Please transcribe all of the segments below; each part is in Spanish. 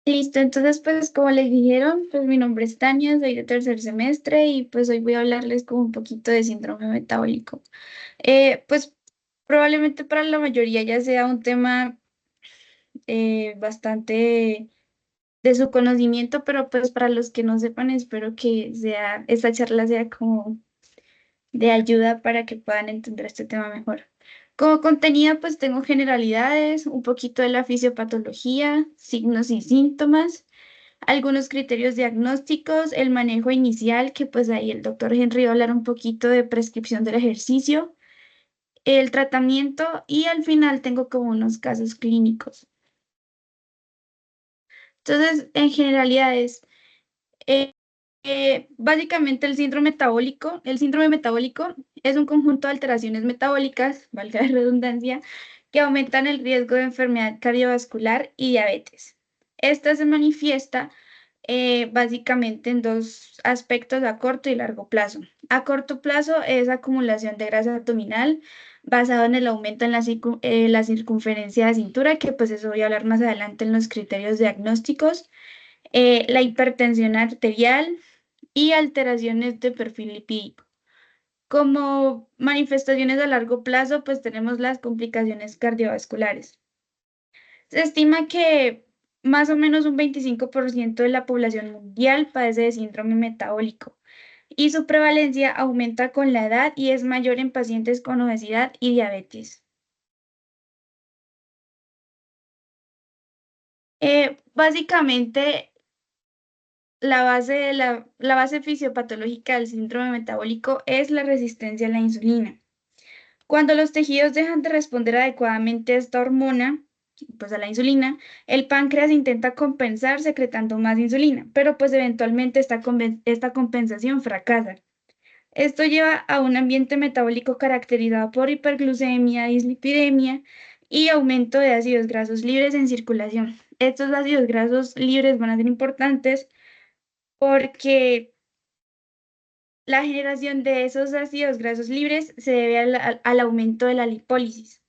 Listo, entonces pues como les dijeron, pues mi nombre es Tania, soy de tercer semestre y pues hoy voy a hablarles como un poquito de síndrome metabólico. Pues probablemente para la mayoría ya sea un tema bastante de su conocimiento, pero pues para los que no sepan espero que esta charla sea como de ayuda para que puedan entender este tema mejor. Como contenido, pues tengo generalidades, un poquito de la fisiopatología, signos y síntomas, algunos criterios diagnósticos, el manejo inicial, que pues ahí el doctor Henry va a hablar un poquito de prescripción del ejercicio, el tratamiento y al final tengo como unos casos clínicos. Entonces, en generalidades, eh, básicamente el síndrome metabólico es un conjunto de alteraciones metabólicas, valga la redundancia, que aumentan el riesgo de enfermedad cardiovascular y diabetes. Esta se manifiesta básicamente en dos aspectos a corto y largo plazo. A corto plazo es acumulación de grasa abdominal basado en el aumento en la circunferencia de cintura, que pues eso voy a hablar más adelante en los criterios diagnósticos, la hipertensión arterial y alteraciones de perfil lipídico. Como manifestaciones a largo plazo, pues tenemos las complicaciones cardiovasculares. Se estima que más o menos un 25% de la población mundial padece de síndrome metabólico y su prevalencia aumenta con la edad y es mayor en pacientes con obesidad y diabetes. Básicamente, la base fisiopatológica del síndrome metabólico es la resistencia a la insulina. Cuando los tejidos dejan de responder adecuadamente a esta hormona, pues a la insulina, el páncreas intenta compensar secretando más insulina, pero pues eventualmente esta compensación fracasa. Esto lleva a un ambiente metabólico caracterizado por hiperglucemia, dislipidemia y aumento de ácidos grasos libres en circulación. Estos ácidos grasos libres van a ser importantes porque la generación de esos ácidos grasos libres se debe al aumento de la lipólisis.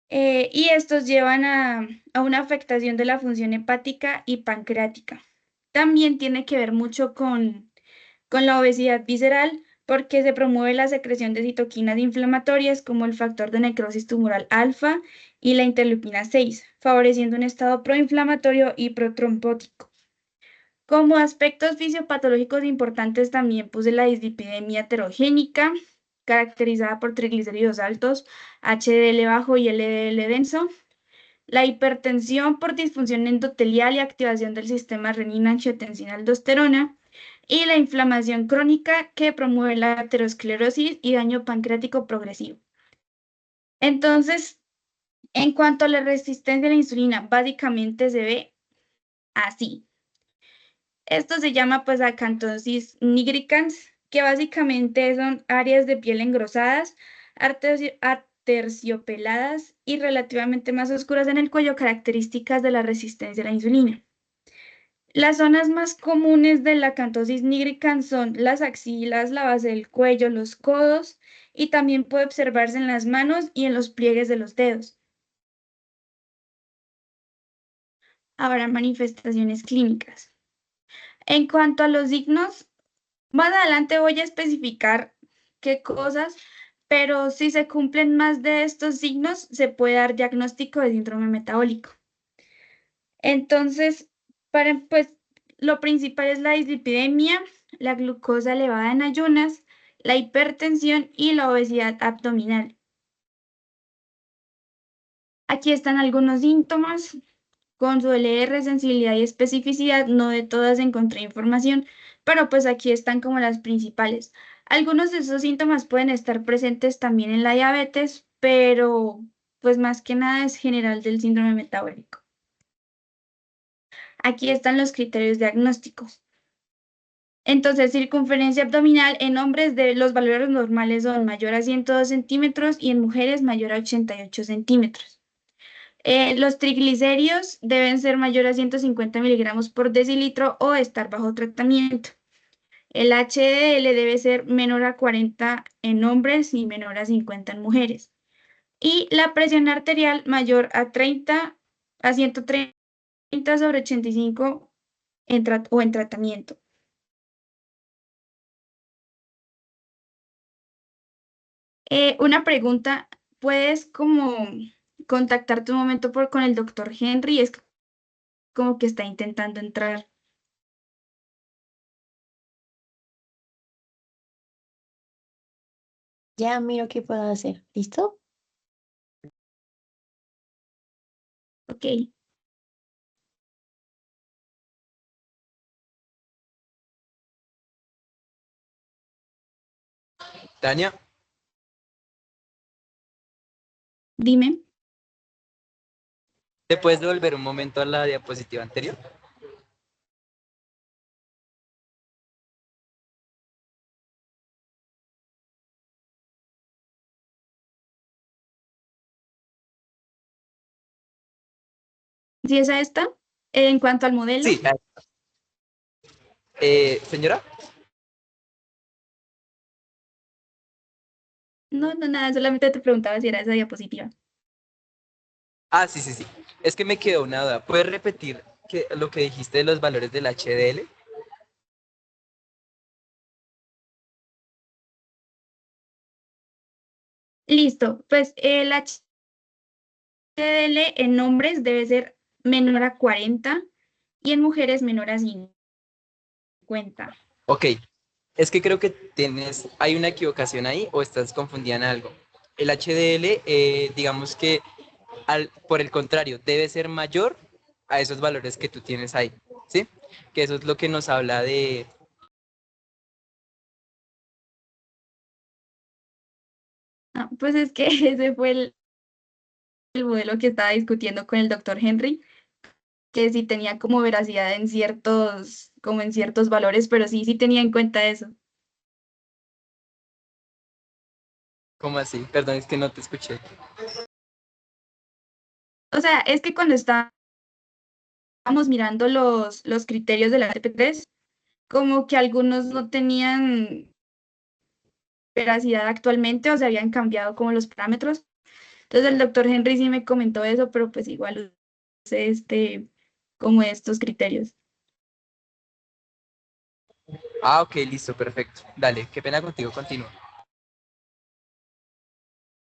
Y estos llevan a una afectación de la función hepática y pancreática. También tiene que ver mucho con la obesidad visceral porque se promueve la secreción de citoquinas inflamatorias como el factor de necrosis tumoral alfa y la interleuquina 6, favoreciendo un estado proinflamatorio y protrombótico. Como aspectos fisiopatológicos importantes también puse la dislipidemia heterogénica, caracterizada por triglicéridos altos, HDL bajo y LDL denso, la hipertensión por disfunción endotelial y activación del sistema renina-angiotensina-aldosterona, y la inflamación crónica que promueve la aterosclerosis y daño pancreático progresivo. Entonces, en cuanto a la resistencia a la insulina, básicamente se ve así. Esto se llama pues acantosis nigricans, que básicamente son áreas de piel engrosadas, aterciopeladas y relativamente más oscuras en el cuello, características de la resistencia a la insulina. Las zonas más comunes de la acantosis nigricans son las axilas, la base del cuello, los codos y también puede observarse en las manos y en los pliegues de los dedos. Ahora, manifestaciones clínicas. En cuanto a los signos, más adelante voy a especificar qué cosas, pero si se cumplen más de estos signos, se puede dar diagnóstico de síndrome metabólico. Entonces, pues, lo principal es la dislipidemia, la glucosa elevada en ayunas, la hipertensión y la obesidad abdominal. Aquí están algunos síntomas. Con su LR, sensibilidad y especificidad, no de todas encontré información, pero pues aquí están como las principales. Algunos de esos síntomas pueden estar presentes también en la diabetes, pero pues más que nada es general del síndrome metabólico. Aquí están los criterios diagnósticos. Entonces, circunferencia abdominal en hombres de los valores normales son mayor a 102 centímetros y en mujeres mayor a 88 centímetros. Los triglicéridos deben ser mayor a 150 miligramos por decilitro o estar bajo tratamiento. El HDL debe ser menor a 40 en hombres y menor a 50 en mujeres. Y la presión arterial mayor a 30 a 130 sobre 85 o en tratamiento. Una pregunta, ¿puedes como contactarte un momento con el doctor Henry? Es como que está intentando entrar. Ya miro qué puedo hacer. ¿Listo? Ok, Tania, dime. ¿te puedes devolver un momento a la diapositiva anterior? ¿Si es a esta? En cuanto al modelo, Sí. Señora. no, no, nada, solamente te preguntaba si era esa diapositiva. Ah, sí, sí, sí. Es que me quedó una duda. ¿Puedes repetir lo que dijiste de los valores del HDL? Listo, pues el HDL en hombres debe ser menor a 40 y en mujeres menor a 50. Ok, es que creo que hay una equivocación ahí o estás confundida en algo. El HDL, digamos que por el contrario, debe ser mayor a esos valores que tú tienes ahí, ¿sí? Que eso es lo que nos habla de... Ah, pues es que ese fue el modelo que estaba discutiendo con el doctor Henry, que sí tenía como veracidad en ciertos, como en ciertos valores, pero sí, sí tenía en cuenta eso. ¿Cómo así? Perdón, es que no te escuché. O sea, es que cuando estábamos mirando los criterios de la TP3, como que algunos no tenían veracidad actualmente o se habían cambiado como los parámetros. Entonces el doctor Henry sí me comentó eso, pero pues igual usé como estos criterios. Ah, ok, listo, perfecto. Dale, qué pena contigo, continúa.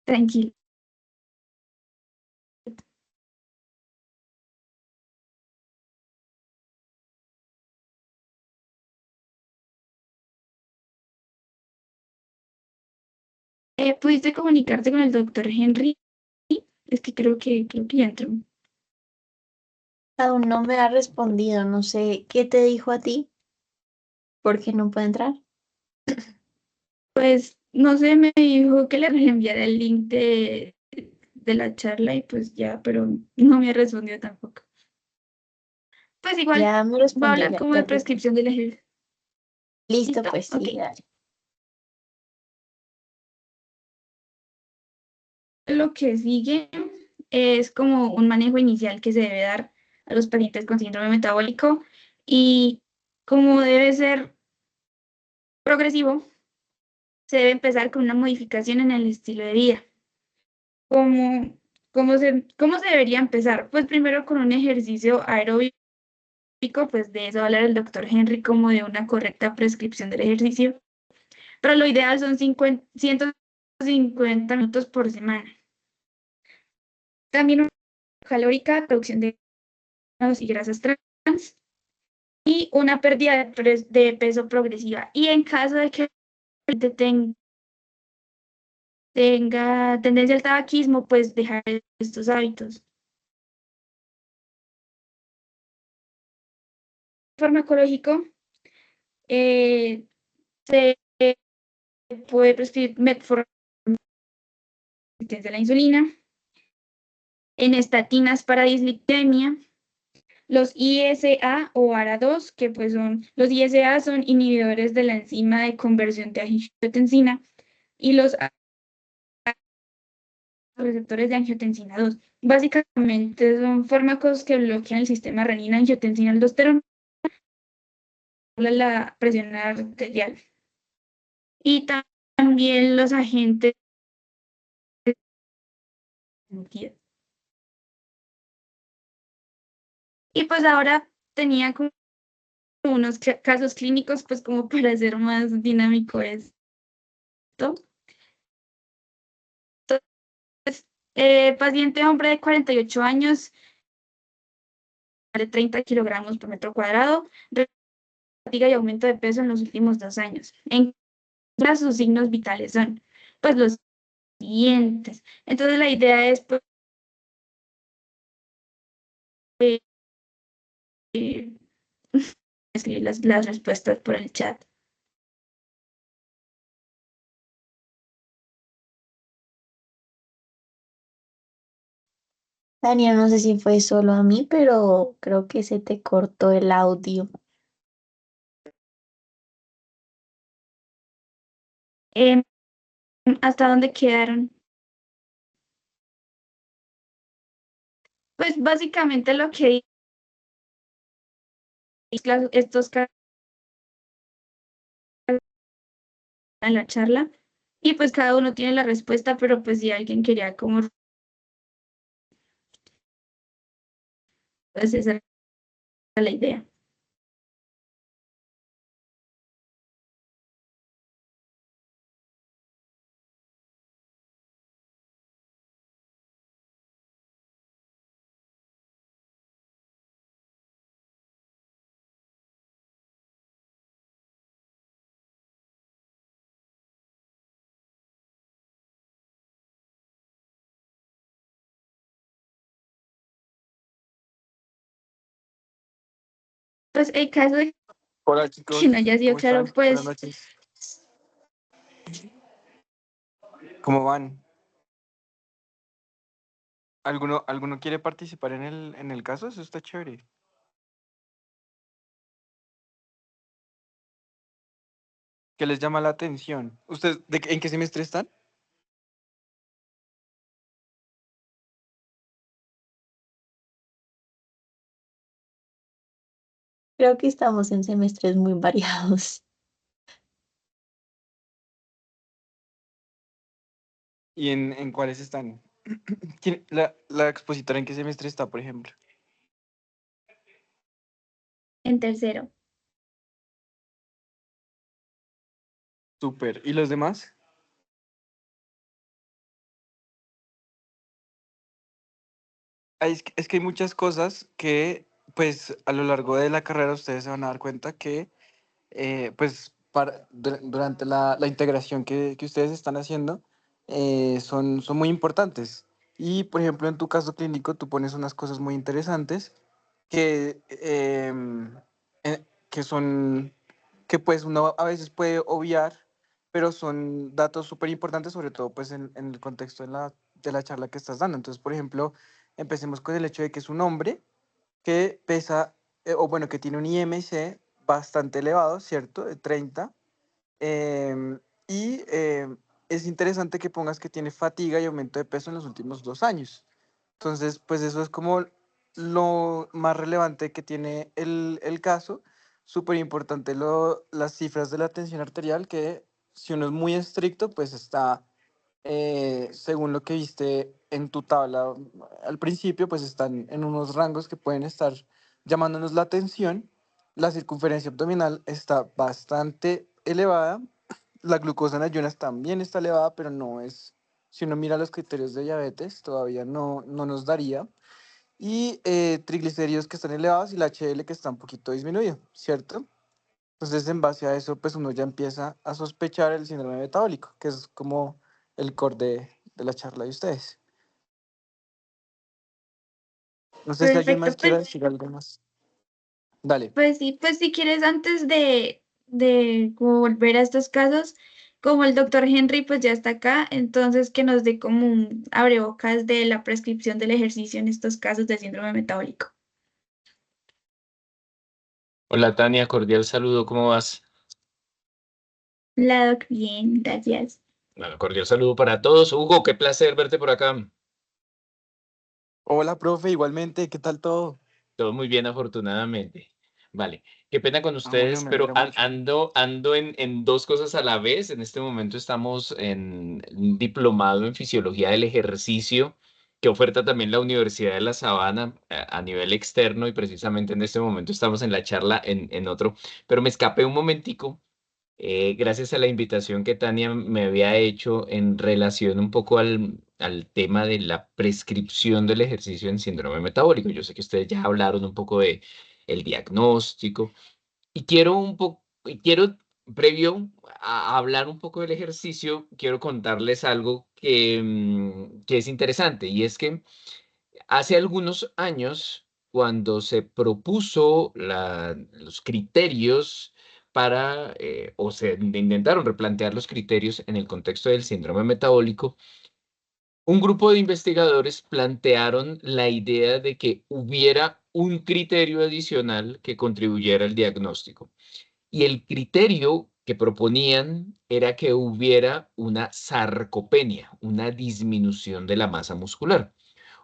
Tranquilo. ¿Pudiste comunicarte con el doctor Henry? Es que creo que ya entró. Aún no me ha respondido. No sé qué te dijo a ti. ¿Por qué no puede entrar? Pues no sé, me dijo que le reenviara el link de la charla y pues ya, pero no me ha respondido tampoco. Pues igual, Ya me voy a respondió, hablar ya, como de ya te vi. prescripción del ejercicio. Listo, ¿Listo? pues Ok. sí, dale. Lo que sigue es como un manejo inicial que se debe dar a los pacientes con síndrome metabólico y como debe ser progresivo, se debe empezar con una modificación en el estilo de vida. ¿Cómo, cómo se debería empezar? Pues primero con un ejercicio aeróbico, pues de eso va a hablar el doctor Henry como de una correcta prescripción del ejercicio, pero lo ideal son 150 minutos por semana. También una calórica, reducción de grasas y grasas trans y una pérdida de peso progresiva. Y en caso de que tenga tendencia al tabaquismo, pues dejar estos hábitos. Farmacológico, eh, se puede prescribir metformina de la insulina, en estatinas para dislipidemia, los ISA o ARA2, que pues son, los ISA son inhibidores de la enzima de conversión de angiotensina y los receptores de angiotensina 2. Básicamente son fármacos que bloquean el sistema renina, angiotensina, aldosterona, la presión arterial. Y también los agentes de... Y pues ahora tenía como unos casos clínicos, pues como para hacer más dinámico esto. Paciente hombre de 48 años, de 30 kilogramos por metro cuadrado, fatiga y aumento de peso en los últimos 2 años. En sus signos vitales son, pues, los siguientes. Entonces, la idea es, pues, eh, escribir las respuestas por el chat. Tania, no sé si fue solo a mí, pero creo que se te cortó el audio. Em, ¿Hasta dónde quedaron? Pues básicamente lo que estos casos en la charla, y pues cada uno tiene la respuesta, pero pues si alguien quería como, pues esa era la idea. Pues el caso de Hola que no chicos, haya sido ¿cómo claro, están? Buenas pues noches. ¿Cómo van? ¿Alguno quiere participar en el caso? Eso está chévere. ¿Qué les llama la atención? ¿Ustedes en qué semestre están? Creo que estamos en semestres muy variados. ¿Y en cuáles están? La expositora en qué semestre está, por ejemplo? en tercero. Súper. ¿Y los demás? Es que hay muchas cosas que, pues, a lo largo de la carrera ustedes se van a dar cuenta que pues durante la integración que ustedes están haciendo, son muy importantes. Y, por ejemplo, en tu caso clínico, tú pones unas cosas muy interesantes que, que son, que pues uno a veces puede obviar, pero son datos súper importantes, sobre todo pues en el contexto de la charla que estás dando. Entonces, por ejemplo, empecemos con el hecho de que es un hombre que pesa, o bueno, que tiene un IMC bastante elevado, ¿cierto? De 30. Y es interesante que pongas que tiene fatiga y aumento de peso en los últimos 2 años. Entonces, pues eso es como lo más relevante que tiene el caso. Súper importante las cifras de la tensión arterial, que si uno es muy estricto, pues está, según lo que viste en tu tabla al principio, pues están en unos rangos que pueden estar llamándonos la atención. La circunferencia abdominal está bastante elevada. La glucosa en ayunas también está elevada, pero no es, si uno mira los criterios de diabetes, todavía no nos daría. Y triglicéridos que están elevados y el HDL que está un poquito disminuido, ¿cierto? Entonces, en base a eso, pues uno ya empieza a sospechar el síndrome metabólico, que es como el core de la charla de ustedes. No sé si alguien Perfecto, más quiera decir algo más. Dale. pues sí, pues si quieres antes de como volver a estos casos, como el doctor Henry pues ya está acá, entonces que nos dé como un abrebocas de la prescripción del ejercicio en estos casos de síndrome metabólico. Hola Tania, cordial saludo, ¿cómo vas? La doc, bien, gracias. Bueno, cordial saludo para todos. Hugo, qué placer verte por acá. Hola, profe, igualmente, ¿qué tal todo? Todo muy bien, afortunadamente. Vale, qué pena con Ah, bueno, ustedes, me pero alegra mucho. ando en dos cosas a la vez. En este momento estamos en un diplomado en fisiología del ejercicio que oferta también la Universidad de La Sabana a nivel externo, y precisamente en este momento estamos en la charla en otro, pero me escapé un momentico. Gracias a la invitación que Tania me había hecho en relación un poco al tema de la prescripción del ejercicio en síndrome metabólico. Yo sé que ustedes ya hablaron un poco de el diagnóstico y quiero, previo a hablar un poco del ejercicio, quiero contarles algo que es interesante, y es que hace algunos años, cuando se propuso los criterios para, o se intentaron replantear los criterios en el contexto del síndrome metabólico, un grupo de investigadores plantearon la idea de que hubiera un criterio adicional que contribuyera al diagnóstico. Y el criterio que proponían era que hubiera una sarcopenia, una disminución de la masa muscular.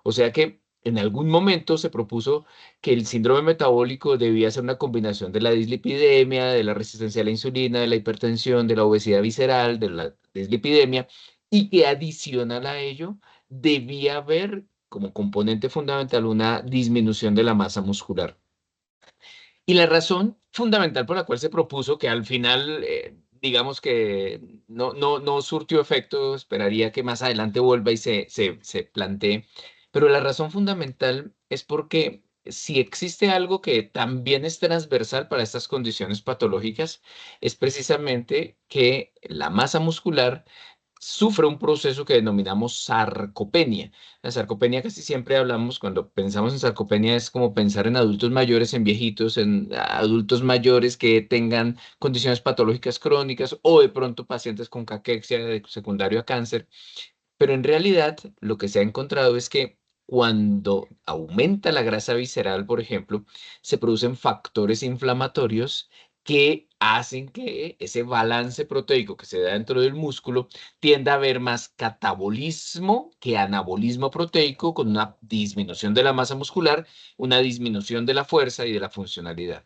O sea que en algún momento se propuso que el síndrome metabólico debía ser una combinación de la dislipidemia, de la resistencia a la insulina, de la hipertensión, de la obesidad visceral, de la dislipidemia, y que adicional a ello debía haber como componente fundamental una disminución de la masa muscular. Y la razón fundamental por la cual se propuso, que al final, digamos que no surtió efecto, esperaría que más adelante vuelva y se plantee, pero la razón fundamental es porque si existe algo que también es transversal para estas condiciones patológicas, es precisamente que la masa muscular sufre un proceso que denominamos sarcopenia. La sarcopenia, casi siempre hablamos, cuando pensamos en sarcopenia, es como pensar en adultos mayores, en viejitos, en adultos mayores que tengan condiciones patológicas crónicas, o de pronto pacientes con caquexia secundario a cáncer. Pero en realidad lo que se ha encontrado es que cuando aumenta la grasa visceral, por ejemplo, se producen factores inflamatorios que hacen que ese balance proteico que se da dentro del músculo tienda a haber más catabolismo que anabolismo proteico, con una disminución de la masa muscular, una disminución de la fuerza y de la funcionalidad.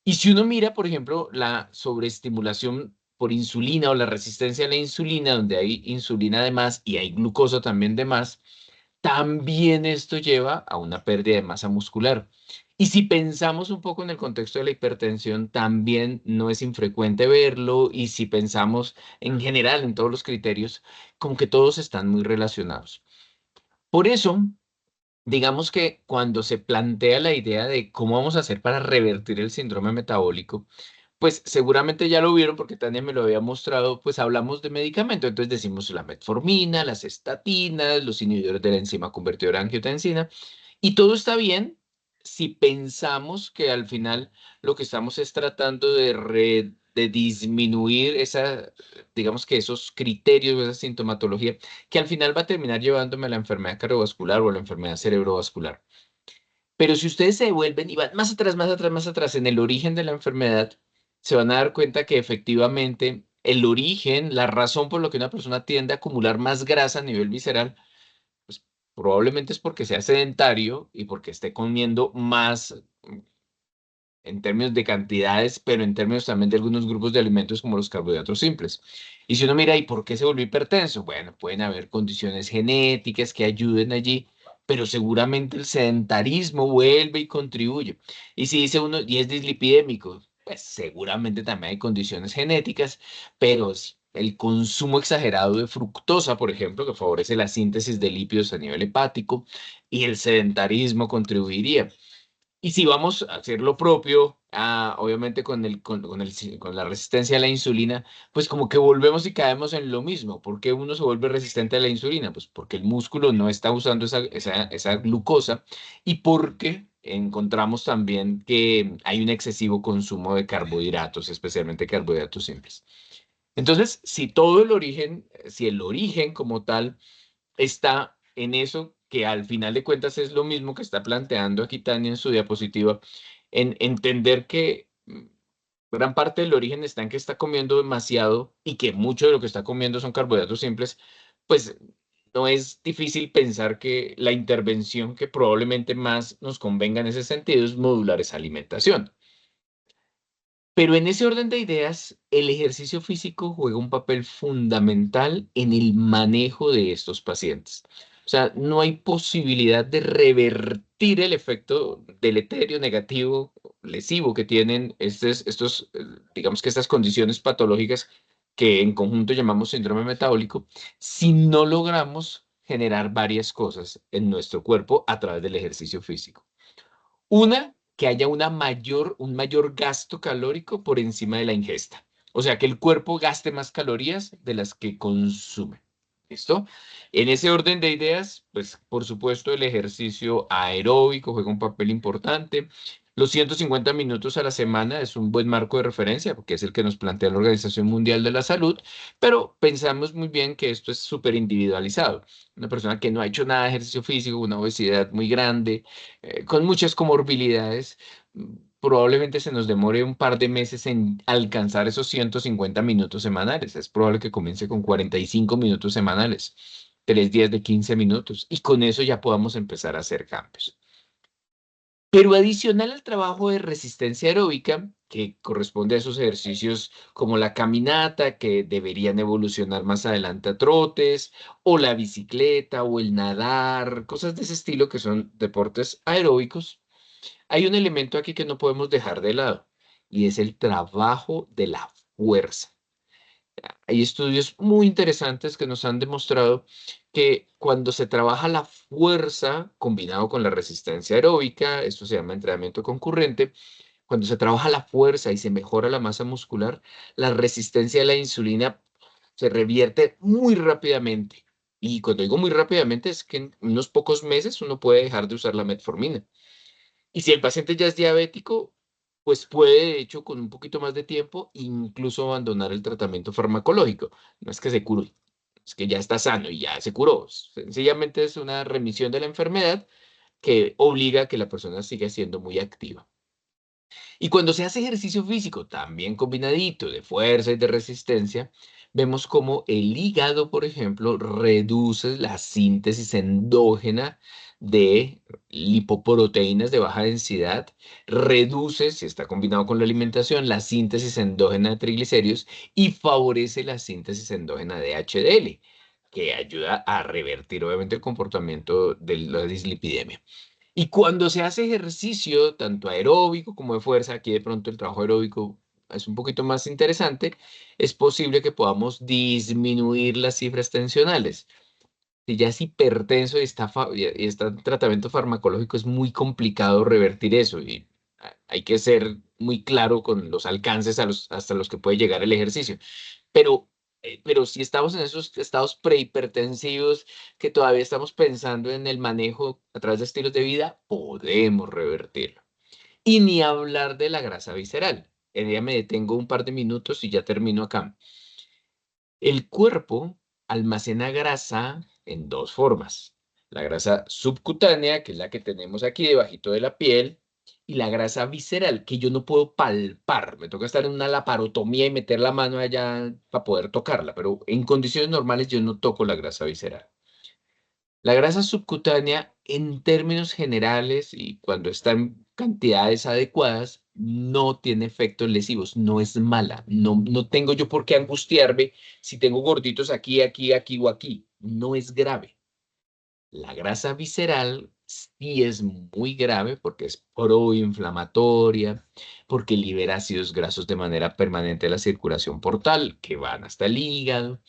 Y si uno mira, por ejemplo, la sobreestimulación por insulina o la resistencia a la insulina, donde hay insulina de más y hay glucosa también de más, también esto lleva a una pérdida de masa muscular. Y si pensamos un poco en el contexto de la hipertensión, también no es infrecuente verlo. Y si pensamos en general en todos los criterios, como que todos están muy relacionados. Por eso, digamos que cuando se plantea la idea de cómo vamos a hacer para revertir el síndrome metabólico, pues seguramente ya lo vieron porque Tania me lo había mostrado, pues hablamos de medicamento. Entonces decimos la metformina, las estatinas, los inhibidores de la enzima convertidora de angiotensina, y todo está bien si pensamos que al final lo que estamos es tratando de disminuir esa, digamos que esos criterios, esa sintomatología, que al final va a terminar llevándome a la enfermedad cardiovascular o a la enfermedad cerebrovascular. Pero si ustedes se devuelven y van más atrás, más atrás, más atrás en el origen de la enfermedad, se van a dar cuenta que efectivamente el origen, la razón por la que una persona tiende a acumular más grasa a nivel visceral, pues probablemente es porque sea sedentario y porque esté comiendo más en términos de cantidades, pero en términos también de algunos grupos de alimentos como los carbohidratos simples. Y si uno mira, ¿y por qué se volvió hipertenso? Bueno, pueden haber condiciones genéticas que ayuden allí, pero seguramente el sedentarismo vuelve y contribuye. Y si dice uno, y es dislipidémico, pues seguramente también hay condiciones genéticas, pero el consumo exagerado de fructosa, por ejemplo, que favorece la síntesis de lípidos a nivel hepático, y el sedentarismo contribuiría. Y si vamos a hacer lo propio, obviamente con la resistencia a la insulina, pues como que volvemos y caemos en lo mismo. ¿Por qué uno se vuelve resistente a la insulina? Pues porque el músculo no está usando esa glucosa, y porque encontramos también que hay un excesivo consumo de carbohidratos, especialmente carbohidratos simples. Entonces, si el origen como tal está en eso, que al final de cuentas es lo mismo que está planteando aquí Tania en su diapositiva, en entender que gran parte del origen está en que está comiendo demasiado y que mucho de lo que está comiendo son carbohidratos simples, pues no es difícil pensar que la intervención que probablemente más nos convenga en ese sentido es modular esa alimentación. Pero en ese orden de ideas, el ejercicio físico juega un papel fundamental en el manejo de estos pacientes. O sea, no hay posibilidad de revertir el efecto deleterio, negativo, lesivo que tienen digamos que estas condiciones patológicas que en conjunto llamamos síndrome metabólico, si no logramos generar varias cosas en nuestro cuerpo a través del ejercicio físico. Una, que haya un mayor gasto calórico por encima de la ingesta. O sea, que el cuerpo gaste más calorías de las que consume. ¿Listo? En ese orden de ideas, pues por supuesto el ejercicio aeróbico juega un papel importante. Los 150 minutos a la semana es un buen marco de referencia porque es el que nos plantea la Organización Mundial de la Salud, pero pensamos muy bien que esto es súper individualizado. Una persona que no ha hecho nada de ejercicio físico, una obesidad muy grande, con muchas comorbilidades, probablemente se nos demore un par de meses en alcanzar esos 150 minutos semanales. Es probable que comience con 45 minutos semanales, 3 días de 15 minutos, y con eso ya podamos empezar a hacer cambios. Pero adicional al trabajo de resistencia aeróbica, que corresponde a esos ejercicios como la caminata, que deberían evolucionar más adelante a trotes, o la bicicleta, o el nadar, cosas de ese estilo que son deportes aeróbicos, hay un elemento aquí que no podemos dejar de lado, y es el trabajo de la fuerza. Hay estudios muy interesantes que nos han demostrado que cuando se trabaja la fuerza combinado con la resistencia aeróbica, esto se llama entrenamiento concurrente, cuando se trabaja la fuerza y se mejora la masa muscular, la resistencia a la insulina se revierte muy rápidamente. Y cuando digo muy rápidamente es que en unos pocos meses uno puede dejar de usar la metformina. Y si el paciente ya es diabético, pues puede, de hecho, con un poquito más de tiempo, incluso abandonar el tratamiento farmacológico. No es que se curó, es que ya está sano y ya se curó. Sencillamente es una remisión de la enfermedad que obliga a que la persona siga siendo muy activa. Y cuando se hace ejercicio físico, también combinadito de fuerza y de resistencia, vemos como el hígado, por ejemplo, reduce la síntesis endógena de lipoproteínas de baja densidad, reduce, si está combinado con la alimentación, la síntesis endógena de triglicéridos y favorece la síntesis endógena de HDL, que ayuda a revertir obviamente el comportamiento de la dislipidemia. Y cuando se hace ejercicio, tanto aeróbico como de fuerza, aquí de pronto el trabajo aeróbico es un poquito más interesante, es posible que podamos disminuir las cifras tensionales. Si ya es hipertenso y está en tratamiento farmacológico, es muy complicado revertir eso y hay que ser muy claro con los alcances hasta los que puede llegar el ejercicio. Pero, pero si estamos en esos estados prehipertensivos que todavía estamos pensando en el manejo a través de estilos de vida, podemos revertirlo. Y ni hablar de la grasa visceral. En ella me detengo un par de minutos y ya termino acá. El cuerpo almacena grasa en dos formas. La grasa subcutánea, que es la que tenemos aquí debajito de la piel, y la grasa visceral, que yo no puedo palpar. Me toca estar en una laparotomía y meter la mano allá para poder tocarla, pero en condiciones normales yo no toco la grasa visceral. La grasa subcutánea, en términos generales y cuando está en cantidades adecuadas, no tiene efectos lesivos, no es mala, no tengo yo por qué angustiarme si tengo gorditos aquí, aquí, aquí o aquí, no es grave. La grasa visceral sí es muy grave porque es proinflamatoria, porque libera ácidos grasos de manera permanente a la circulación portal que van hasta el hígado,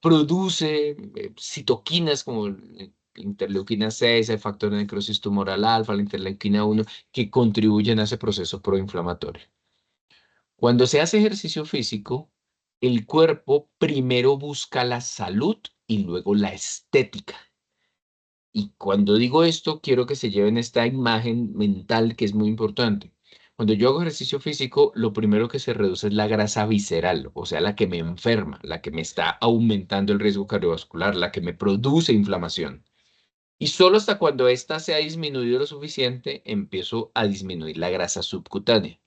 produce citoquinas como la interleuquina 6, el factor de necrosis tumoral alfa, la interleuquina 1, que contribuyen a ese proceso proinflamatorio. Cuando se hace ejercicio físico, el cuerpo primero busca la salud y luego la estética. Y cuando digo esto, quiero que se lleven esta imagen mental que es muy importante. Cuando yo hago ejercicio físico, lo primero que se reduce es la grasa visceral, o sea, la que me enferma, la que me está aumentando el riesgo cardiovascular, la que me produce inflamación. Y solo hasta cuando ésta se ha disminuido lo suficiente, empiezo a disminuir la grasa subcutánea.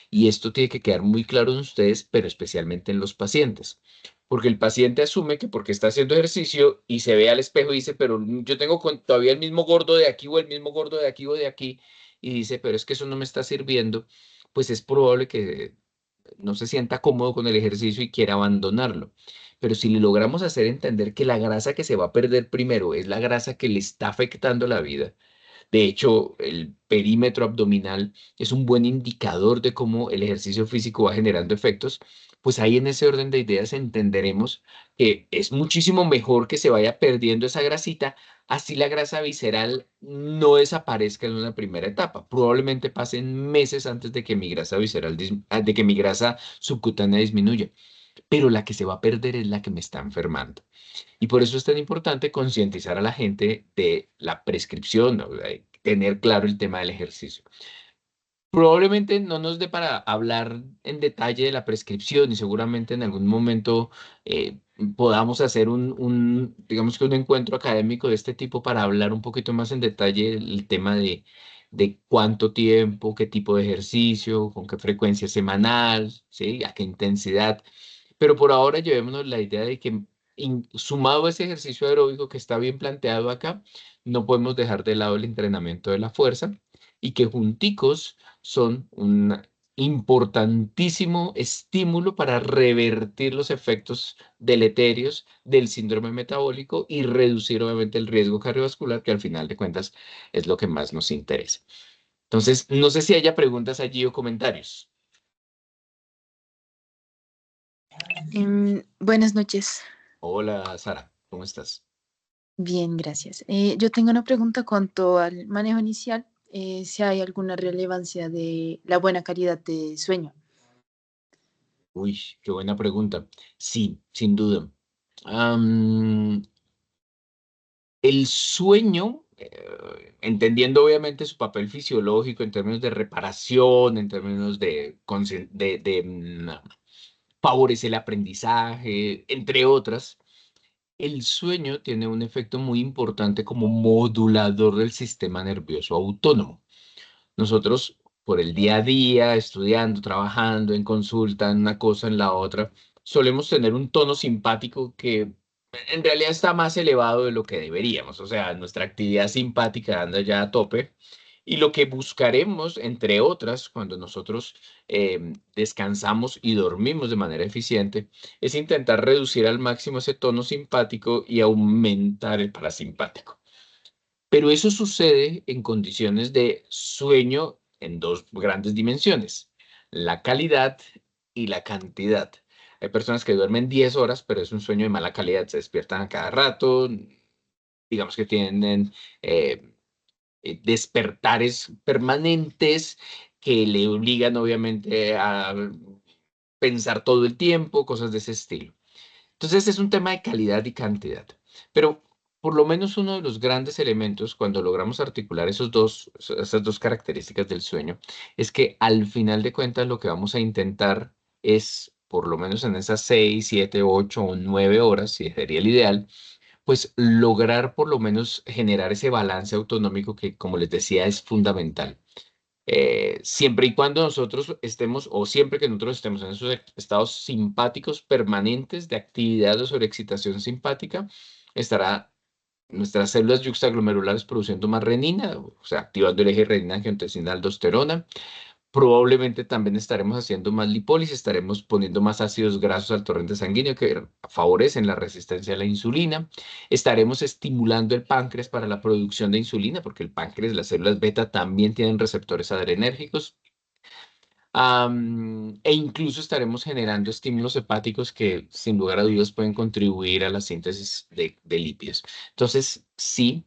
Y esto tiene que quedar muy claro en ustedes, pero especialmente en los pacientes. Porque el paciente asume que porque está haciendo ejercicio y se ve al espejo y dice, pero yo tengo todavía el mismo gordo de aquí o el mismo gordo de aquí o de aquí, y dice, pero es que eso no me está sirviendo, pues es probable que no se sienta cómodo con el ejercicio y quiera abandonarlo. Pero si le logramos hacer entender que la grasa que se va a perder primero es la grasa que le está afectando la vida, de hecho, el perímetro abdominal es un buen indicador de cómo el ejercicio físico va generando efectos, pues ahí en ese orden de ideas entenderemos que es muchísimo mejor que se vaya perdiendo esa grasita, así la grasa visceral no desaparezca en una primera etapa. Probablemente pasen meses antes de que mi grasa visceral, de que mi grasa subcutánea disminuya, pero la que se va a perder es la que me está enfermando. Y por eso es tan importante concientizar a la gente de la prescripción, ¿no? De tener claro el tema del ejercicio. Probablemente no nos dé para hablar en detalle de la prescripción y seguramente en algún momento eh, podamos hacer digamos que un encuentro académico de este tipo para hablar un poquito más en detalle el tema de cuánto tiempo, qué tipo de ejercicio, con qué frecuencia semanal, ¿sí? A qué intensidad. Pero por ahora llevémonos la idea de que sumado a ese ejercicio aeróbico que está bien planteado acá, no podemos dejar de lado el entrenamiento de la fuerza y que junticos son un importantísimo estímulo para revertir los efectos deleterios del síndrome metabólico y reducir obviamente el riesgo cardiovascular, que al final de cuentas es lo que más nos interesa. Entonces, no sé si haya preguntas allí o comentarios. Buenas noches. Hola, Sara, ¿cómo estás? Bien, gracias. Yo tengo una pregunta cuanto al manejo inicial, si hay alguna relevancia de la buena calidad de sueño. Uy, qué buena pregunta. Sí, sin duda. Am, el sueño, entendiendo obviamente su papel fisiológico en términos de reparación, en términos de favorecer el aprendizaje, entre otras, el sueño tiene un efecto muy importante como modulador del sistema nervioso autónomo. Nosotros, por el día a día, estudiando, trabajando, en consulta, en una cosa, en la otra, solemos tener un tono simpático que en realidad está más elevado de lo que deberíamos. O sea, nuestra actividad simpática anda ya a tope. Y lo que buscaremos, entre otras, cuando nosotros descansamos y dormimos de manera eficiente, es intentar reducir al máximo ese tono simpático y aumentar el parasimpático. Pero eso sucede en condiciones de sueño en dos grandes dimensiones, la calidad y la cantidad. Hay personas que duermen 10 horas, pero es un sueño de mala calidad, se despiertan a cada rato, digamos que tienen eh, despertares permanentes que le obligan obviamente a pensar todo el tiempo, cosas de ese estilo. Entonces es un tema de calidad y cantidad. Pero por lo menos uno de los grandes elementos cuando logramos articular esas dos características del sueño es que al final de cuentas lo que vamos a intentar es, por lo menos en esas 6, 7, 8 o 9 horas, si sería el ideal, pues lograr por lo menos generar ese balance autonómico que, como les decía, es fundamental. Siempre y cuando nosotros estemos, o siempre que nosotros estemos en esos estados simpáticos permanentes de actividad o sobreexcitación simpática, estará nuestras células yuxtaglomerulares produciendo más renina, o sea, activando el eje renina-angiotensina-aldosterona. Probablemente también estaremos haciendo más lipólisis, estaremos poniendo más ácidos grasos al torrente sanguíneo que favorecen la resistencia a la insulina. Estaremos estimulando el páncreas para la producción de insulina, porque el páncreas, las células beta también tienen receptores adrenérgicos. E incluso estaremos generando estímulos hepáticos que sin lugar a dudas pueden contribuir a la síntesis de lípidos. Entonces, sí,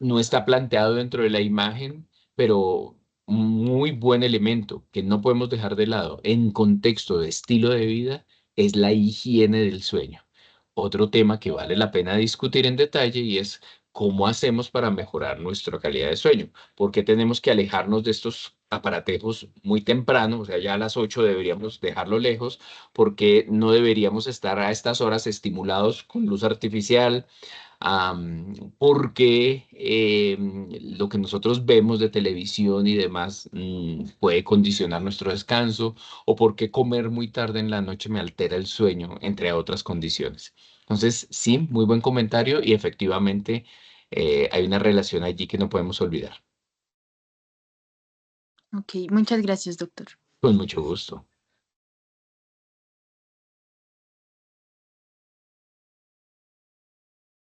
no está planteado dentro de la imagen, pero un muy buen elemento que no podemos dejar de lado en contexto de estilo de vida es la higiene del sueño. Otro tema que vale la pena discutir en detalle y es cómo hacemos para mejorar nuestra calidad de sueño. Porque tenemos que alejarnos de estos aparatejos muy temprano, o sea, ya a las 8 deberíamos dejarlo lejos, porque no deberíamos estar a estas horas estimulados con luz artificial, porque lo que nosotros vemos de televisión y demás puede condicionar nuestro descanso, o porque comer muy tarde en la noche me altera el sueño, entre otras condiciones. Entonces, sí, muy buen comentario y efectivamente hay una relación allí que no podemos olvidar. Ok, muchas gracias, doctor. Con mucho gusto.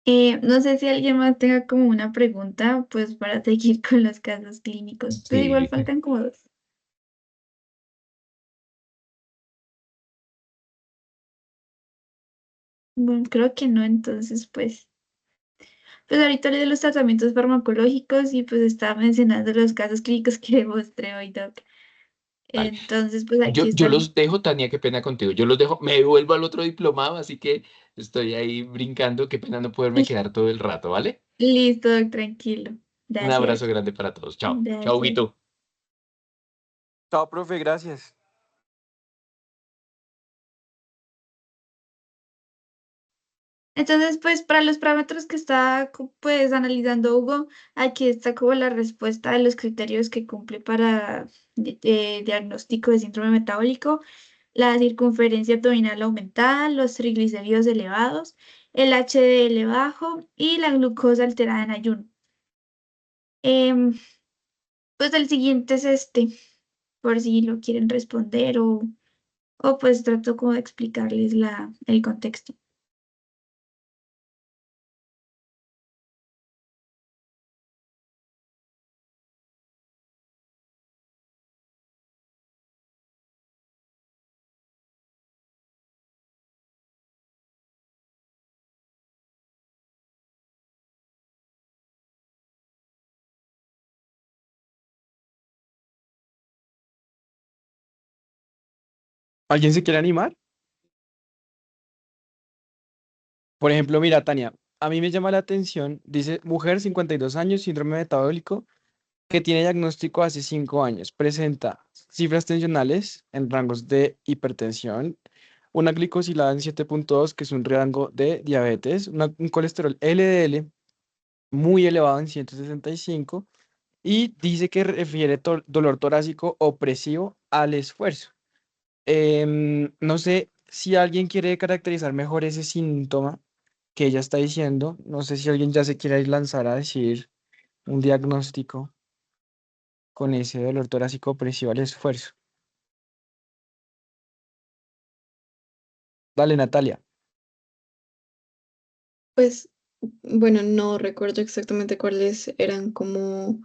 No sé si alguien más tenga como una pregunta, pues para seguir con los casos clínicos. Pues igual Sí. faltan como dos. Bueno, creo que no, entonces pues ahorita le de los tratamientos farmacológicos y pues estaba mencionando los casos clínicos que le mostré hoy, Doc. Vale. Entonces, pues aquí Yo están. los dejo, Tania, qué pena contigo. Yo los dejo, me vuelvo al otro diplomado, así que estoy ahí brincando. Qué pena no poderme quedar todo el rato, ¿vale? Listo, Doc, tranquilo. Un abrazo Gracias. grande para todos. Chao. Chao, Gracias. Guito. Chao, profe, gracias. Entonces, pues para los parámetros que está pues analizando Hugo, aquí está como la respuesta de los criterios que cumple para diagnóstico de síndrome metabólico: la circunferencia abdominal aumentada, los triglicéridos elevados, el HDL bajo y la glucosa alterada en ayuno. Em, pues el siguiente es este, por si lo quieren responder o pues trato como de explicarles el contexto. ¿Alguien se quiere animar? Por ejemplo, mira, Tania, a mí me llama la atención, dice, mujer, 52 años, síndrome metabólico, que tiene diagnóstico hace 5 años. Presenta cifras tensionales en rangos de hipertensión, una glicosilada en 7,2, que es un rango de diabetes, un colesterol LDL muy elevado en 165, y dice que refiere dolor torácico opresivo al esfuerzo. No sé si alguien quiere caracterizar mejor ese síntoma que ella está diciendo. No sé si alguien ya se quiere lanzar a decir un diagnóstico con ese dolor torácico opresivo al esfuerzo. Dale, Natalia. Pues, bueno, no recuerdo exactamente cuáles eran como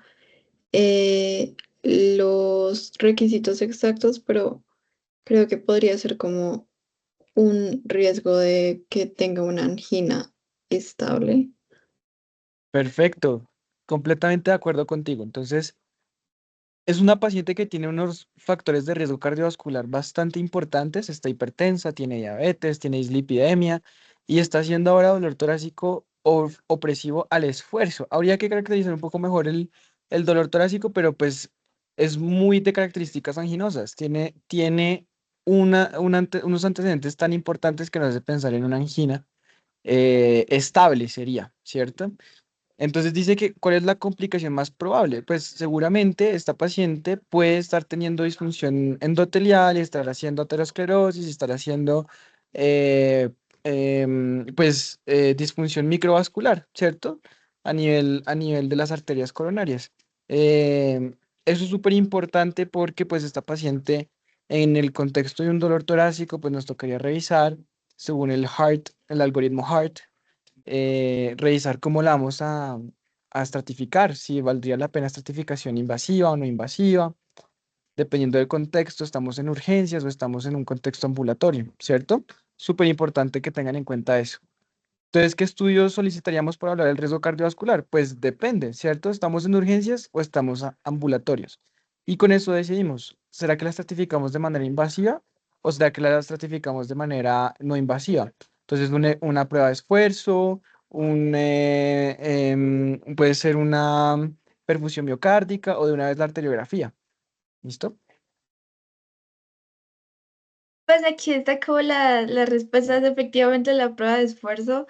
eh, los requisitos exactos, pero creo que podría ser como un riesgo de que tenga una angina estable. Perfecto. Completamente de acuerdo contigo. Entonces, es una paciente que tiene unos factores de riesgo cardiovascular bastante importantes. Está hipertensa, tiene diabetes, tiene dislipidemia y está haciendo ahora dolor torácico opresivo al esfuerzo. Habría que caracterizar un poco mejor el dolor torácico, pero pues es muy de características anginosas. Tiene unos antecedentes tan importantes que nos hace pensar en una angina estable sería, ¿cierto? Entonces dice que ¿cuál es la complicación más probable? Pues seguramente esta paciente puede estar teniendo disfunción endotelial, estar haciendo aterosclerosis, estar haciendo eh, disfunción microvascular, ¿cierto? A nivel de las arterias coronarias. Eso es súper importante porque pues esta paciente en el contexto de un dolor torácico pues nos tocaría revisar según el algoritmo HEART, revisar cómo la vamos a estratificar, si valdría la pena estratificación invasiva o no invasiva, dependiendo del contexto, estamos en urgencias o estamos en un contexto ambulatorio, ¿cierto? Súper importante que tengan en cuenta eso. Entonces, ¿qué estudios solicitaríamos para hablar del riesgo cardiovascular? Pues depende, ¿cierto? ¿Estamos en urgencias o estamos ambulatorios? Y con eso decidimos, ¿será que la estratificamos de manera invasiva o será que la estratificamos de manera no invasiva? Entonces, una prueba de esfuerzo, puede ser una perfusión miocárdica o de una vez la arteriografía. ¿Listo? Pues aquí está como la respuesta es efectivamente la prueba de esfuerzo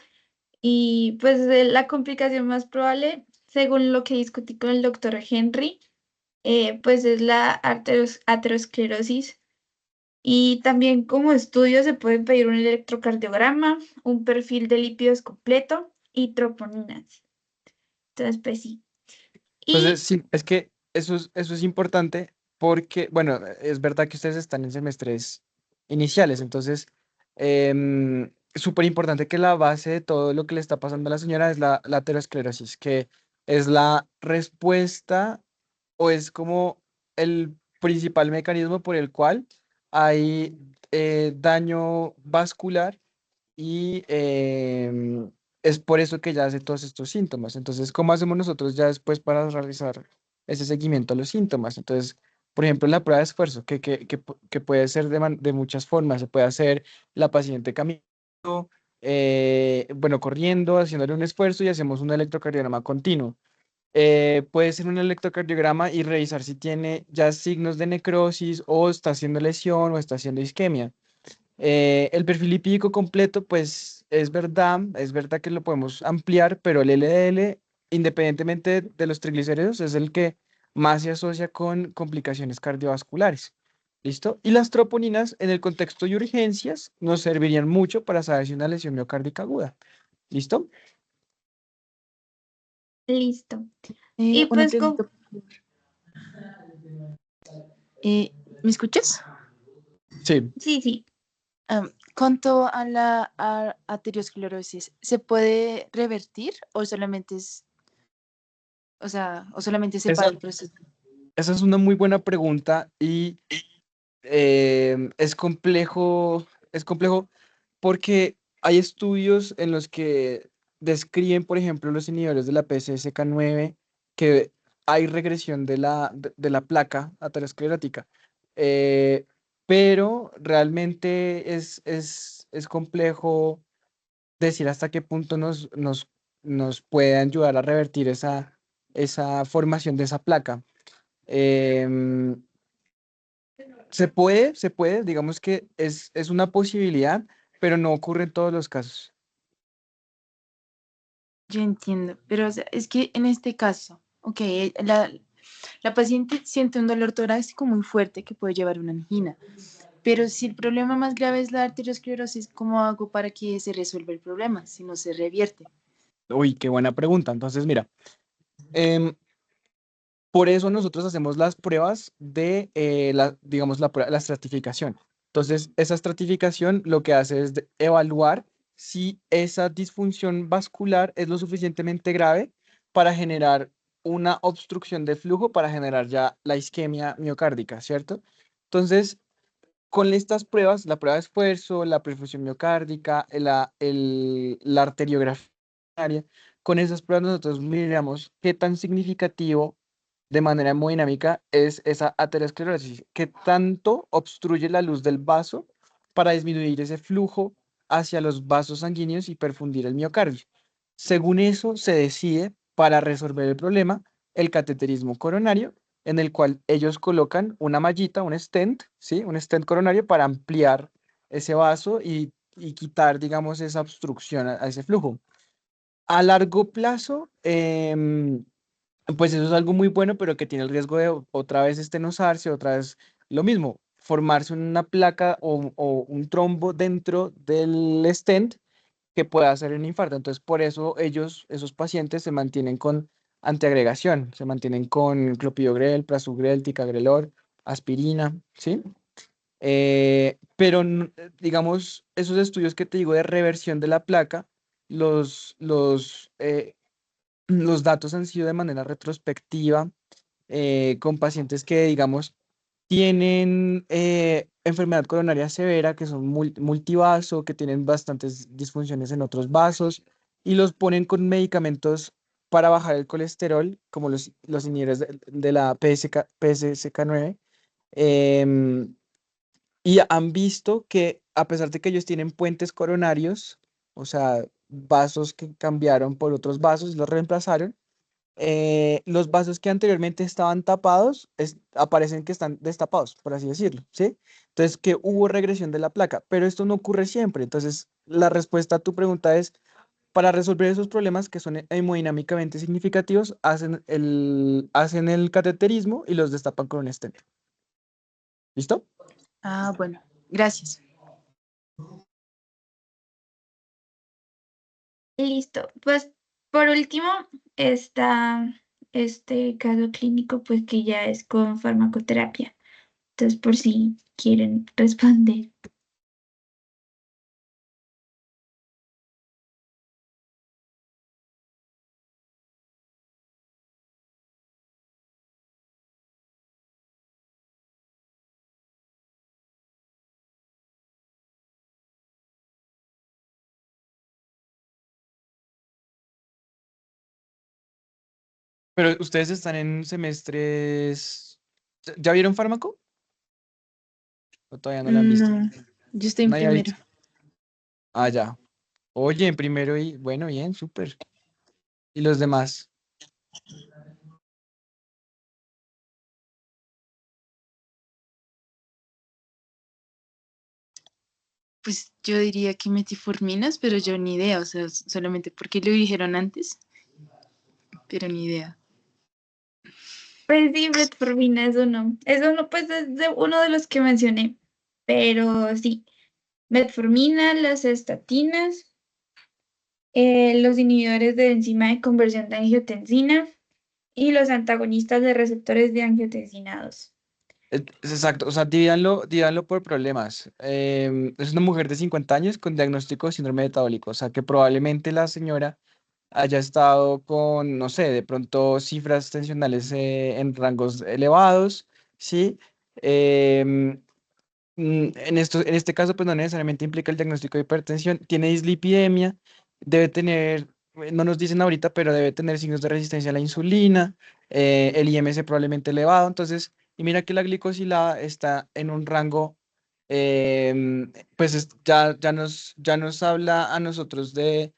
y pues la complicación más probable, según lo que discutí con el doctor Henry, pues es la aterosclerosis. Y también como estudio se puede pedir un electrocardiograma, un perfil de lípidos completo y troponinas. Entonces, pues sí. Entonces, Y sí, es que eso es importante porque, bueno, es verdad que ustedes están en semestres iniciales, entonces, súper importante que la base de todo lo que le está pasando a la señora es la aterosclerosis, que es la respuesta o es como el principal mecanismo por el cual hay daño vascular y es por eso que ya hace todos estos síntomas. Entonces, ¿cómo hacemos nosotros ya después para realizar ese seguimiento a los síntomas? Entonces, por ejemplo, en la prueba de esfuerzo, que puede ser de muchas formas, se puede hacer la paciente caminando, bueno, corriendo, haciéndole un esfuerzo y hacemos un electrocardiograma continuo. Puede ser un electrocardiograma y revisar si tiene ya signos de necrosis o está haciendo lesión o está haciendo isquemia. El perfil lipídico completo, pues es verdad que lo podemos ampliar, pero el LDL, independientemente de los triglicéridos, es el que más se asocia con complicaciones cardiovasculares. ¿Listo? Y las troponinas en el contexto de urgencias nos servirían mucho para saber si una lesión miocárdica aguda. ¿Listo? Listo. Y Una pues pregunta, por favor. ¿Me escuchas? Sí. sí. Cuanto a la aterosclerosis, ¿se puede revertir o solamente es, o solamente se para Esa, el proceso? esa es una muy buena pregunta y es complejo porque hay estudios en los que describen, por ejemplo, los inhibidores de la PCSK9, que hay regresión de la placa aterosclerótica. Eh, pero realmente es complejo decir hasta qué punto nos puede ayudar a revertir esa formación de esa placa. Em, se puede, digamos que es una posibilidad, pero no ocurre en todos los casos. Yo entiendo, pero o sea, es que en este caso, ok, la paciente siente un dolor torácico muy fuerte que puede llevar a una angina, pero si el problema más grave es la arteriosclerosis, ¿cómo hago para que se resuelva el problema si no se revierte? Uy, qué buena pregunta. Entonces, mira, em, por eso nosotros hacemos las pruebas de, digamos, la estratificación. Entonces, esa estratificación lo que hace es evaluar si esa disfunción vascular es lo suficientemente grave para generar una obstrucción de flujo, para generar ya la isquemia miocárdica, ¿cierto? Entonces, con estas pruebas, la prueba de esfuerzo, la perfusión miocárdica, la arteriografía, con esas pruebas nosotros miramos qué tan significativo de manera hemodinámica es esa aterosclerosis, qué tanto obstruye la luz del vaso para disminuir ese flujo hacia los vasos sanguíneos y perfundir el miocardio. Según eso, se decide para resolver el problema el cateterismo coronario, en el cual ellos colocan una mallita, un stent, ¿sí? Un stent coronario para ampliar ese vaso y quitar, digamos, esa obstrucción a ese flujo. A largo plazo, pues eso es algo muy bueno, pero que tiene el riesgo de otra vez estenosarse, otra vez lo mismo, formarse una placa o un trombo dentro del stent que pueda hacer un infarto. Entonces, por eso esos pacientes se mantienen con antiagregación, se mantienen con clopidogrel, prasugrel, ticagrelor, aspirina, ¿sí? Pero, digamos, esos estudios que te digo de reversión de la placa, los datos han sido de manera retrospectiva con pacientes que, digamos, tienen enfermedad coronaria severa, que son multivaso, que tienen bastantes disfunciones en otros vasos, y los ponen con medicamentos para bajar el colesterol, como los inhibidores de la PCSK9, y han visto que a pesar de que ellos tienen puentes coronarios, o sea, vasos que cambiaron por otros vasos y los reemplazaron, los vasos que anteriormente estaban tapados aparecen que están destapados, por así decirlo, ¿sí? Entonces, que hubo regresión de la placa, pero esto no ocurre siempre. Entonces, la respuesta a tu pregunta es, para resolver esos problemas que son hemodinámicamente significativos, hacen el cateterismo y los destapan con un stent. ¿Listo? Ah, bueno, gracias. Listo. Pues por último está este caso clínico, pues que ya es con farmacoterapia. Entonces, por si quieren responder. Pero ustedes están en semestres. ¿Ya vieron fármaco? ¿O todavía no lo han visto? No, yo estoy en Nadie ha primero. visto. Ah, ya. Oye, en primero y bueno, bien, súper. ¿Y los demás? Pues yo diría que metforminas, pero yo ni idea, o sea, solamente porque lo dijeron antes, pero ni idea. Pues sí, metformina es uno. Es uno, pues es uno de los que mencioné. Pero sí, metformina, las estatinas, los inhibidores de enzima de conversión de angiotensina y los antagonistas de receptores de angiotensina 2. Es exacto, o sea, divídanlo por problemas. Es una mujer de 50 años con diagnóstico de síndrome metabólico, o sea, que probablemente la señora haya estado con, no sé, de pronto cifras tensionales en rangos elevados, ¿sí? Em, en este caso, pues no necesariamente implica el diagnóstico de hipertensión, tiene dislipidemia, debe tener, no nos dicen ahorita, pero debe tener signos de resistencia a la insulina, el IMC probablemente elevado, entonces, y mira que la glicosilada está en un rango, pues ya nos habla a nosotros de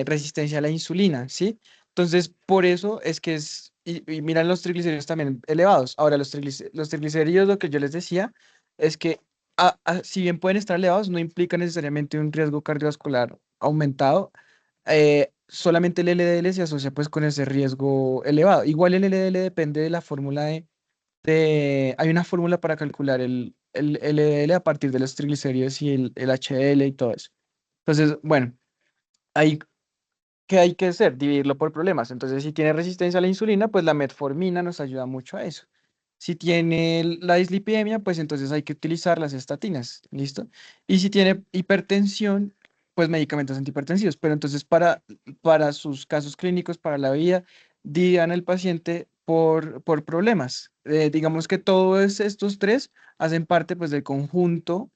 resistencia a la insulina, ¿sí? Entonces, por eso es que y miran los triglicéridos también elevados. Ahora, los triglicéridos, lo que yo les decía, es que si bien pueden estar elevados, no implica necesariamente un riesgo cardiovascular aumentado. Solamente el LDL se asocia pues con ese riesgo elevado. Igual el LDL depende de la fórmula hay una fórmula para calcular el LDL a partir de los triglicéridos y el HDL y todo eso. Entonces, bueno, ahí, ¿qué hay que hacer? Dividirlo por problemas. Entonces, si tiene resistencia a la insulina, pues la metformina nos ayuda mucho a eso. Si tiene la dislipidemia, pues entonces hay que utilizar las estatinas, ¿listo? Y si tiene hipertensión, pues medicamentos antihipertensivos. Pero entonces para sus casos clínicos, para la vida, digan al paciente por problemas. Digamos que todos estos tres hacen parte pues del conjunto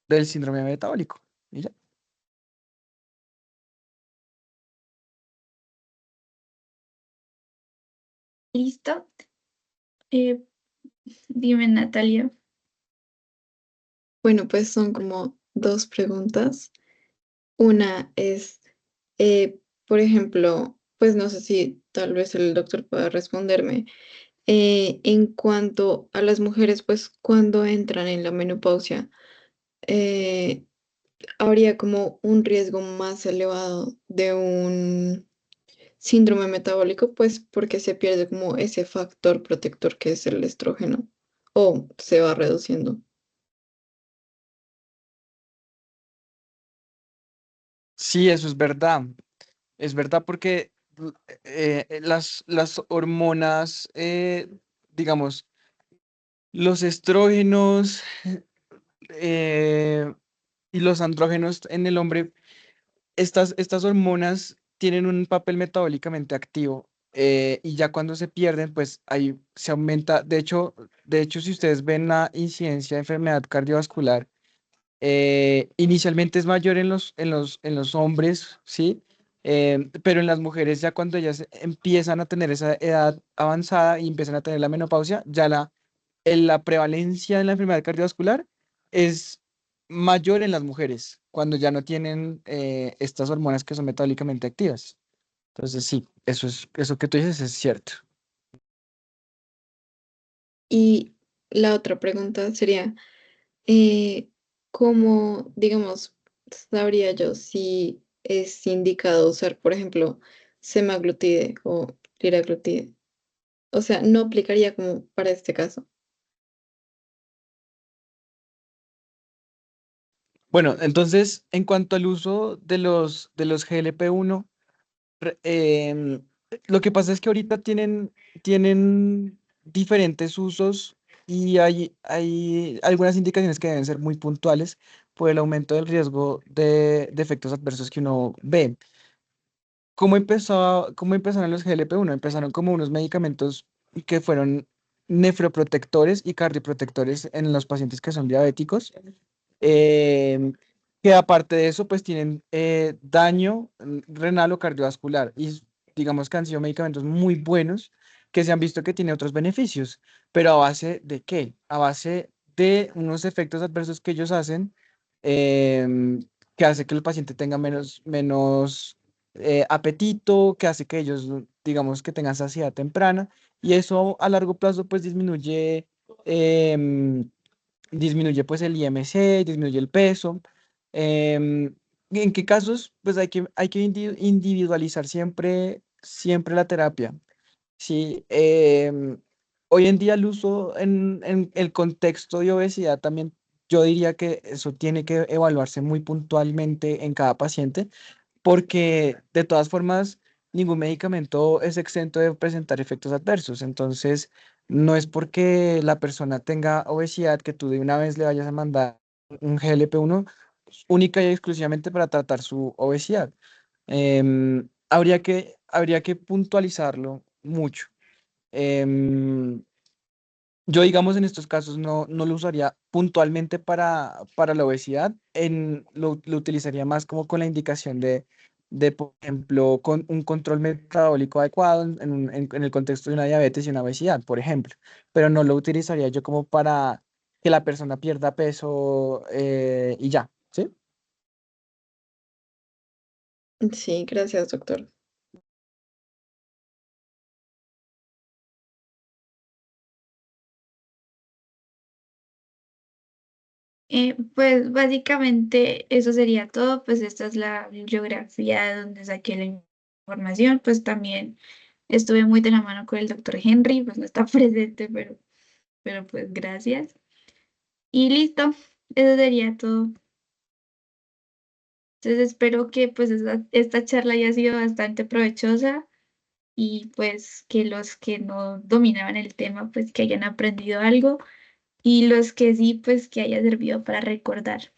del síndrome metabólico. ¿Y ya? ¿Listo? Eh, dime, Natalia. Bueno, pues son como dos preguntas. Una es, por ejemplo, pues no sé si tal vez el doctor pueda responderme. En cuanto a las mujeres, pues cuando entran en la menopausia, eh, habría como un riesgo más elevado de un síndrome metabólico, pues porque se pierde como ese factor protector que es el estrógeno o se va reduciendo. Sí, eso es verdad. Es verdad porque las hormonas, digamos, los estrógenos eh, y los andrógenos en el hombre, estas hormonas tienen un papel metabólicamente activo, y ya cuando se pierden, pues ahí se aumenta. De hecho, si ustedes ven la incidencia de enfermedad cardiovascular, inicialmente es mayor en los hombres, ¿sí? Pero en las mujeres ya cuando ellas empiezan a tener esa edad avanzada y empiezan a tener la menopausia, ya la prevalencia de la enfermedad cardiovascular es mayor en las mujeres, cuando ya no tienen estas hormonas que son metabólicamente activas. Entonces sí, eso que tú dices es cierto. Y la otra pregunta sería, eh, ¿cómo, digamos, sabría yo si es indicado usar, por ejemplo, semaglutide o liraglutide? O sea, no aplicaría como para este caso. Bueno, entonces, en cuanto al uso de los GLP-1, Re- em, lo que pasa es que ahorita tienen diferentes usos y hay algunas indicaciones que deben ser muy puntuales por el aumento del riesgo de efectos adversos que uno ve. ¿Cómo empezaron los GLP-1? Empezaron como unos medicamentos que fueron nefroprotectores y cardioprotectores en los pacientes que son diabéticos, em, que aparte de eso, pues tienen daño renal o cardiovascular. Y digamos que han sido medicamentos muy buenos que se han visto que tiene otros beneficios, pero ¿a base de qué? A base de unos efectos adversos que ellos hacen, em, que hace que el paciente tenga menos apetito, que hace que ellos, digamos, que tengan saciedad temprana, y eso a largo plazo pues em, disminuye pues el IMC, disminuye el peso. em, ¿En qué casos? Pues hay que individualizar siempre la terapia. Sí, hoy en día el uso en el contexto de obesidad también, yo diría que eso tiene que evaluarse muy puntualmente en cada paciente, porque de todas formas ningún medicamento es exento de presentar efectos adversos. Entonces, no es porque la persona tenga obesidad que tú de una vez le vayas a mandar un GLP-1 única y exclusivamente para tratar su obesidad. Habría que puntualizarlo mucho. Em, yo, digamos, en estos casos no lo usaría puntualmente para la obesidad, lo utilizaría más como con la indicación de, por ejemplo, con un control metabólico adecuado en el contexto de una diabetes y una obesidad, por ejemplo, pero no lo utilizaría yo como para que la persona pierda peso y ya, ¿sí? Sí, gracias, doctor. Pues básicamente eso sería todo, pues esta es la bibliografía de donde saqué la información, pues también estuve muy de la mano con el doctor Henry, pues no está presente, pero pues gracias. Y listo, eso sería todo. Entonces espero que pues esta charla haya sido bastante provechosa y pues que los que no dominaban el tema pues que hayan aprendido algo y los que sí pues que haya servido para recordar.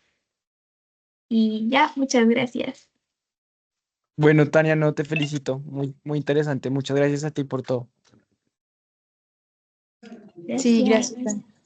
Y ya, muchas gracias. Bueno, Tania, no te felicito, muy interesante. Muchas gracias a ti por todo. Sí, Gracias. gracias.